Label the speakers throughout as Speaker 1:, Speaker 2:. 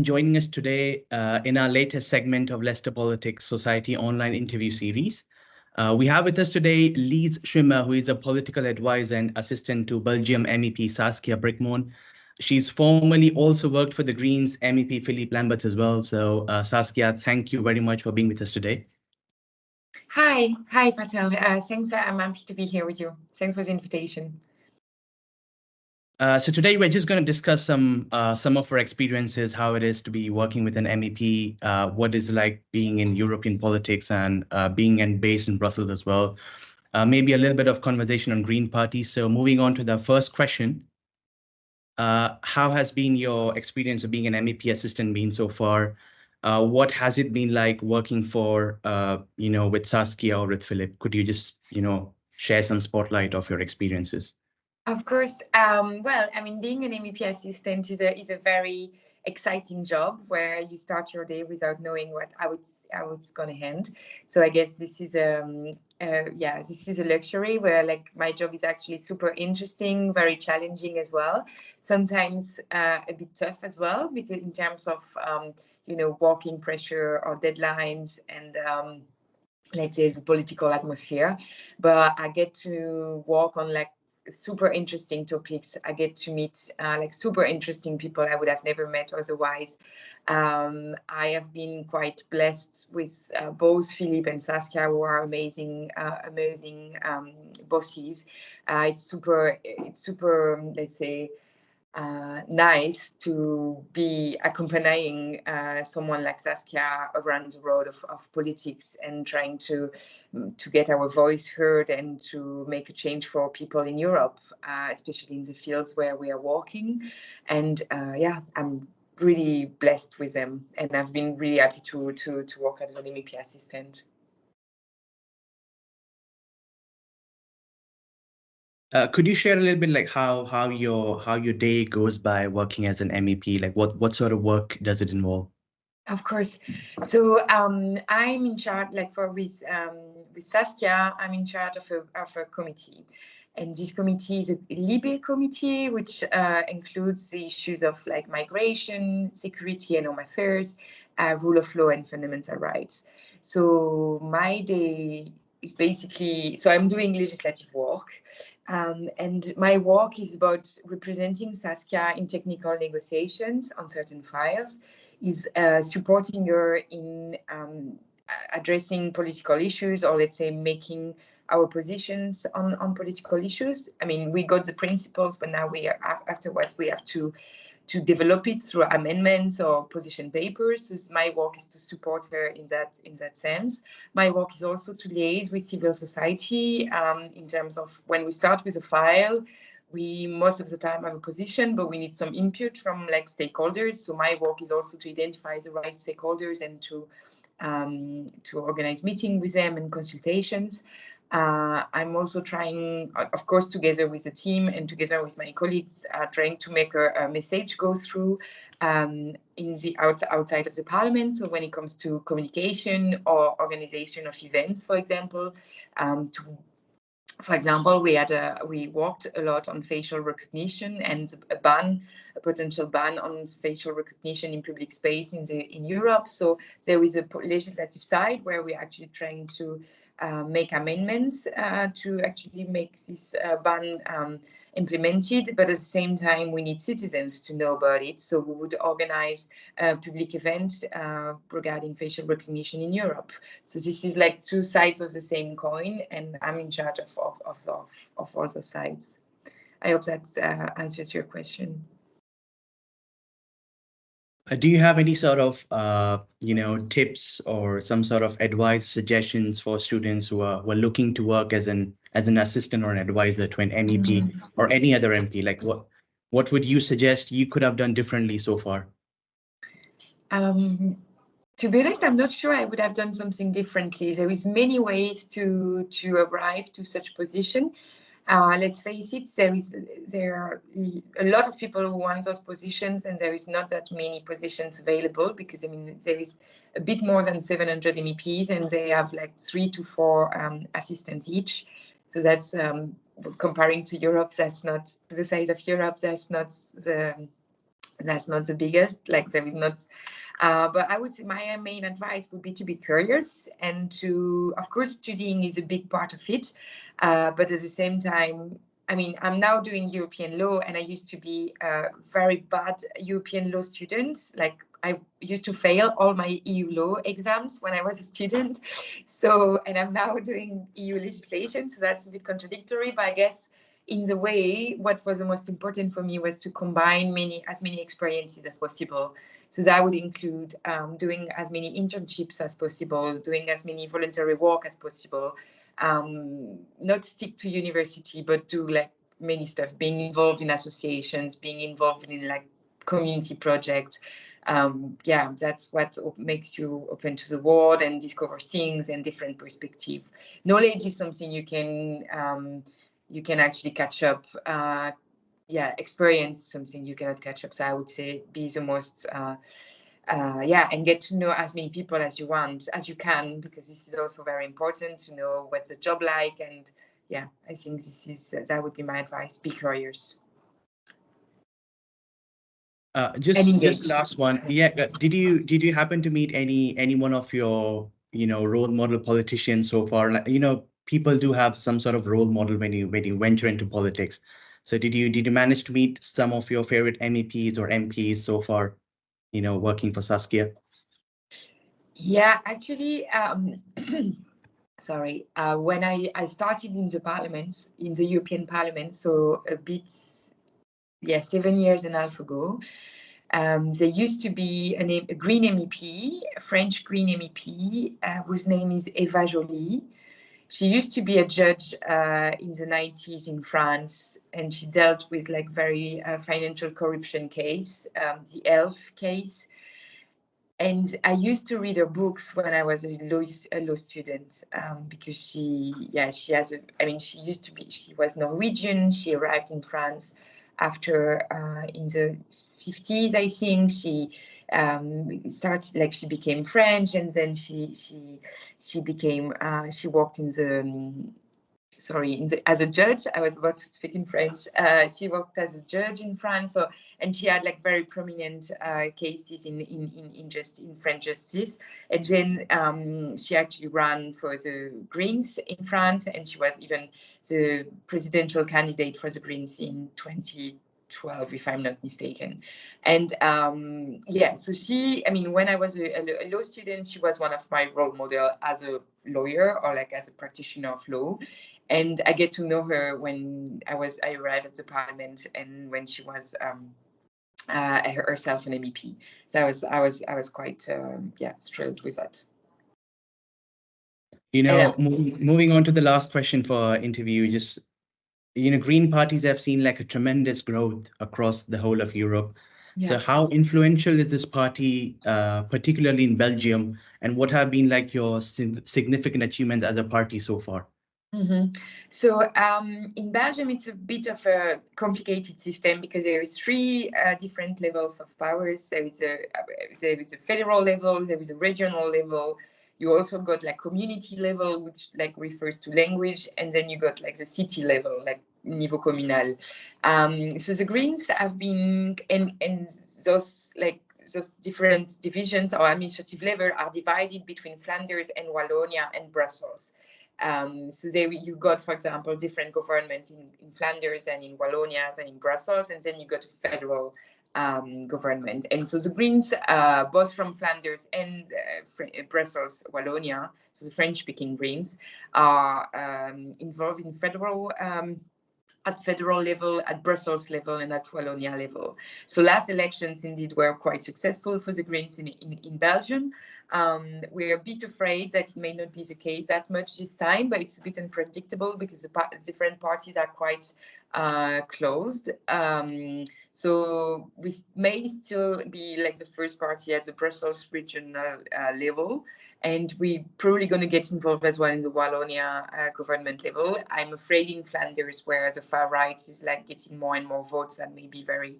Speaker 1: Joining us today in our latest segment of Leicester Politics Society online interview series. We have with us today Lise Schwimmer, who is a political advisor and assistant to Belgium MEP Saskia Bricmont. She's formerly also worked for the Greens MEP Philippe Lamberts as well. So Saskia, thank you very much for being with us today.
Speaker 2: Hi, Patel. Thanks. I'm happy to be here with you. Thanks for the invitation.
Speaker 1: So today we're just going to discuss some of our experiences, how it is to be working with an MEP, what is like being in European politics and being based in Brussels as well. Maybe a little bit of conversation on Green Party. So moving on to the first question, how has been your experience of being an MEP assistant been so far? What has it been like working for, with Saskia or with Philippe? Could you just, share some spotlight of your experiences?
Speaker 2: Of course. Well, I mean, being an MEP assistant is a very exciting job where you start your day without knowing how it's going to end. So I guess this is this is a luxury where like my job is actually super interesting, very challenging as well. Sometimes a bit tough as well because in terms of working pressure or deadlines and let's say the political atmosphere. But I get to work on like super interesting topics. I get to meet like super interesting people I would have never met otherwise. I have been quite blessed with both Philippe and Saskia, who are amazing bosses. It's super, let's say, nice to be accompanying someone like Saskia around the road of politics and trying to get our voice heard and to make a change for people in Europe, especially in the fields where we are working. And I'm really blessed with them, and I've been really happy to work as an MEP assistant.
Speaker 1: Could you share a little bit like how your day goes by working as an MEP? Like what sort of work does it involve?
Speaker 2: Of course. So I'm in charge, like with Saskia, I'm in charge of a committee. And this committee is a Libe committee, which includes the issues of like migration, security and home affairs, rule of law and fundamental rights. So my day is basically, so I'm doing legislative work. And my work is about representing Saskia in technical negotiations on certain files, is supporting her in addressing political issues, or let's say making our positions on political issues. I mean, we got the principles, but now afterwards we have to develop it through amendments or position papers. So my work is to support her in that sense. My work is also to liaise with civil society in terms of when we start with a file. We most of the time have a position, but we need some input from like stakeholders. So my work is also to identify the right stakeholders and to organize meetings with them and consultations. I'm also trying, of course, together with the team and together with my colleagues, trying to make a message go through in the outside of the parliament. So when it comes to communication or organization of events, for example, for example, we worked a lot on facial recognition and a potential ban on facial recognition in public space in Europe. So there is a legislative side where we're actually trying to make amendments to actually make this ban implemented, but at the same time we need citizens to know about it. So we would organize a public event regarding facial recognition in Europe. So this is like two sides of the same coin, and I'm in charge of all the sides. I hope that answers your question.
Speaker 1: Do you have any sort of tips or some sort of advice, suggestions for students who are looking to work as an assistant or an advisor to an MEP or any other MP? Like what would you suggest you could have done differently so far?
Speaker 2: To be honest, I'm not sure I would have done something differently. There is many ways to arrive to such position. Let's face it, there are a lot of people who want those positions, and there is not that many positions available because, I mean, there is a bit more than 700 MEPs, and they have like 3 to 4 assistants each. So that's comparing to Europe, that's not the size of Europe. That's not That's not the biggest, like there is not, but I would say my main advice would be to be curious and to, of course, studying is a big part of it, but at the same time, I mean, I'm now doing European law, and I used to be a very bad European law student. Like I used to fail all my EU law exams when I was a student. So, and I'm now doing EU legislation, so that's a bit contradictory, but I guess in the way, what was the most important for me was to combine as many experiences as possible. So that would include doing as many internships as possible, doing as many voluntary work as possible, not stick to university, but do like many stuff, being involved in associations, being involved in like community projects. Yeah, that's what makes you open to the world and discover things and different perspectives. Knowledge is something you can actually catch up. Yeah, experience something you cannot catch up. So I would say be the most yeah, and get to know as many people as you want, as you can, because this is also very important to know what's the job like. And yeah, I think that would be my advice. Be curious.
Speaker 1: Just last one. Yeah, did you happen to meet any one of your role model politicians so far? Like people do have some sort of role model when you venture into politics. So did you manage to meet some of your favorite MEPs or MPs so far? Working for Saskia.
Speaker 2: Yeah, actually, sorry. When I started in the Parliament, in the European Parliament, so a bit, yeah, 7.5 years ago. There used to be a Green MEP, a French Green MEP, whose name is Eva Joly. She used to be a judge in the 90s in France, and she dealt with like very financial corruption case, the ELF case. And I used to read her books when I was a law student, because she was Norwegian. She arrived in France after in the 50s, I think. She started, like, she became French, and then she became she worked in the as a judge. I was about to speak in French. She worked as a judge in France, and she had like very prominent cases in French justice. And then she actually ran for the Greens in France, and she was even the presidential candidate for the Greens in 2012, if I'm not mistaken. And yeah, so when I was a law student, she was one of my role models as a lawyer, or like as a practitioner of law. And I get to know her when I arrived at the Parliament, and when she was herself an MEP. So I was quite thrilled with that.
Speaker 1: Moving on to the last question for our interview, just Green parties have seen like a tremendous growth across the whole of Europe. Yeah. So how influential is this party, particularly in Belgium, and what have been like your significant achievements as a party so far?
Speaker 2: Mm-hmm. So in Belgium, it's a bit of a complicated system because there is 3 different levels of powers. There is a federal level, there is a regional level. You also got like community level, which like refers to language, and then you got like the city level, like niveau communal. So the Greens have been, and those different divisions or administrative level are divided between Flanders and Wallonia and Brussels. So there you got, for example, different government in Flanders and in Wallonia and in Brussels, and then you got a federal government. And so the Greens, both from Flanders and Brussels, Wallonia, so the French-speaking Greens, are involved in at federal level, at Brussels level, and at Wallonia level. So last elections indeed were quite successful for the Greens in Belgium. We're a bit afraid that it may not be the case that much this time, but it's a bit unpredictable because the different parties are quite closed. So we may still be like the first party at the Brussels regional level, and we're probably going to get involved as well in the Wallonia government level. I'm afraid in Flanders, where the far right is like getting more and more votes, that may be very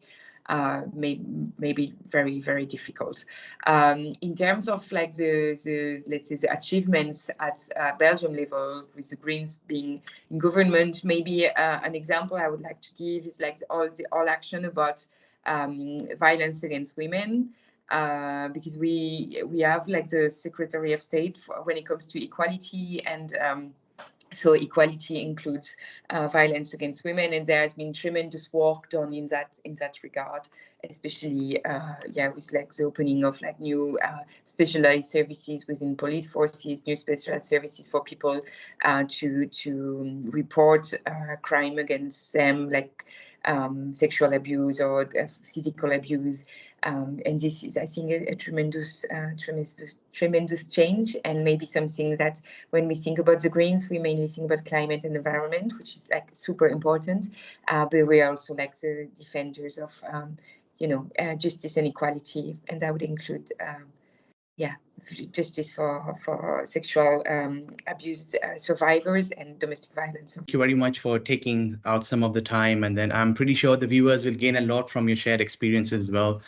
Speaker 2: maybe very, very difficult. In terms of like the let's say the achievements at Belgium level, with the Greens being in government, maybe an example I would like to give is like all action about violence against women, because we have like the Secretary of State when it comes to equality, and so equality includes violence against women, and there has been tremendous work done in that regard, especially with like the opening of like new specialized services within police forces, new specialized services for people to report crime against them, like sexual abuse or physical abuse, and this is, I think, a tremendous change, and maybe something that when we think about the Greens, we mainly think about climate and environment, which is like super important, but we are also like the defenders of justice and equality, and that would include justice for sexual abuse survivors and domestic violence.
Speaker 1: Thank you very much for taking out some of the time, and then I'm pretty sure the viewers will gain a lot from your shared experiences as well.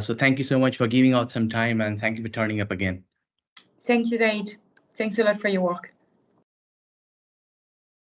Speaker 1: So thank you so much for giving out some time, and thank you for turning up again.
Speaker 2: Thank you, Zaid. Thanks a lot for your work.